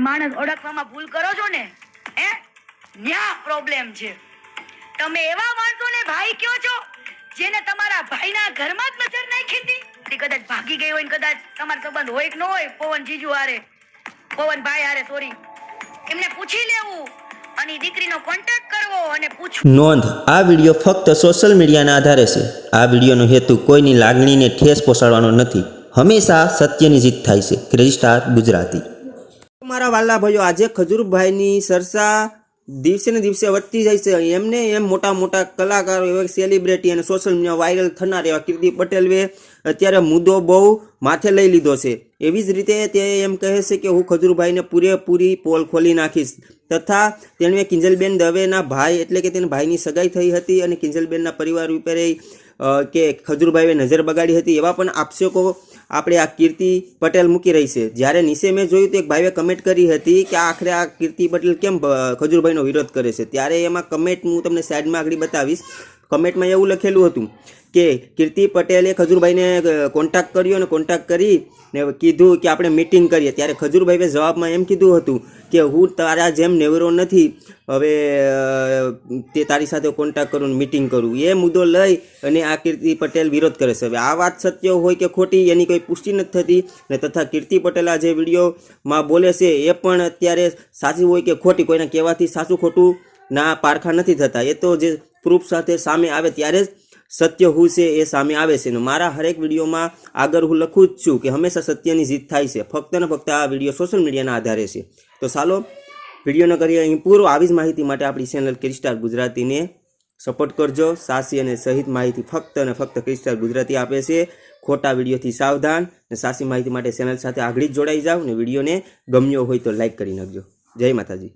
માણસ ઓળખવામાં ભૂલ કરો છો ને, ન્યા પ્રોબ્લેમ છે. તમે એવા માણસોને ભાઈ કયો છો જેને તમારા ભાઈના ઘરમાં જ નજર નાખી હતી. કદાચ ભાગી ગઈ હોય ને કદાચ તમારો સંબંધ હોય કે ન હોય, પવન જીજુ હારે, પવન ભાઈ હારે, સોરી, એમને પૂછી લેવું અને દીકરીનો કોન્ટેક્ટ કરવો અને પૂછવું. નોંધ: આ વિડીયો ફક્ત સોશિયલ મીડિયાના આધારે છે. આ વિડીયોનો હેતુ કોઈની લાગણીને ઠેસ પહોંચાડવાનો નથી. હંમેશા સત્યની જીત થાય છે. Crazy star Gujarati. મારા વાલા ભાઈઓ, આજે ખજૂરભાઈની ચર્ચા દિવસે ને દિવસે વધતી જાય છે. એમને એમ મોટા મોટા કલાકારો, એવા સેલિબ્રિટી અને સોશિયલ મીડિયા વાયરલ થનાર એવા કીર્તિ પટેલે અત્યારે મુદ્દો બહુ માથે લઈ લીધો છે. એવી જ રીતે તે એમ કહે છે કે હું ખજૂરભાઈને પૂરેપૂરી પોલ ખોલી નાખીશ. તથા તેણે કિંજલબેન દવેના ભાઈ, એટલે કે તેના ભાઈની સગાઈ થઈ હતી અને કિંજલબેનના પરિવાર ઉપર કે ખજૂરભાઈએ નજર બગાડી હતી, એવા પણ આક્ષેપો આપણે આ કીર્તિ પટેલ મૂકી રહી છે. જ્યારે નીચે મેં જોયું તો એક ભાઈએ કમેન્ટ કરી હતી કે આખરે આ કીર્તિ પટેલ કેમ ખજૂરભાઈનો વિરોધ કરે છે. ત્યારે એમાં કમેન્ટ હું તમને સાઈડમાં આગળ બતાવીશ. કમેન્ટમાં એવું લખેલું હતું કે કીર્તિ પટેલે ખજૂરભાઈને કોન્ટેક્ટ કર્યો અને કોન્ટેક્ટ કરી ને કીધું કે આપણે મીટિંગ કરીએ. ત્યારે ખજૂરભાઈએ જવાબમાં એમ કીધું હતું કે હું તારા જેમ નેવરો નથી, હવે તે તારી સાથે કોન્ટેક્ટ કરું, મીટિંગ કરું. એ મુદ્દો લઈ અને આ કીર્તિ પટેલ વિરોધ કરે છે. હવે આ વાત સત્ય હોય કે ખોટી એની કોઈ પુષ્ટિ નથી થતી ને તથા કીર્તિ પટેલ આ જે વિડીયોમાં બોલે છે એ પણ અત્યારે સાચી હોય કે ખોટી, કોઈના કહેવાથી સાચું ખોટું ના પારખા નથી થતા. એ તો જે પ્રૂફ સાથે સામે આવે ત્યારે જ સત્ય હું છે એ સામે આવે છે. ને મારા હરેક વિડીયોમાં આગળ હું લખું જ છું કે હંમેશા સત્યની જીત થાય છે. ફક્ત ને ફક્ત આ વિડીયો સોશિયલ મીડિયાના આધારે છે. તો ચાલો વિડીયો ન કરીએ અહીં પૂરો. આવી જ માહિતી માટે આપણી ચેનલ ક્રેઝી સ્ટાર ગુજરાતીને સપોર્ટ કરજો. સાચી અને સહિત માહિતી ફક્ત અને ફક્ત ક્રેઝી સ્ટાર ગુજરાતી આપે છે. ખોટા વિડીયોથી સાવધાન. ને સાચી માહિતી માટે ચેનલ સાથે આગળ જ જોડાઈ જાઓ ને વિડીયોને ગમ્યો હોય તો લાઈક કરી નાખજો. જય માતાજી.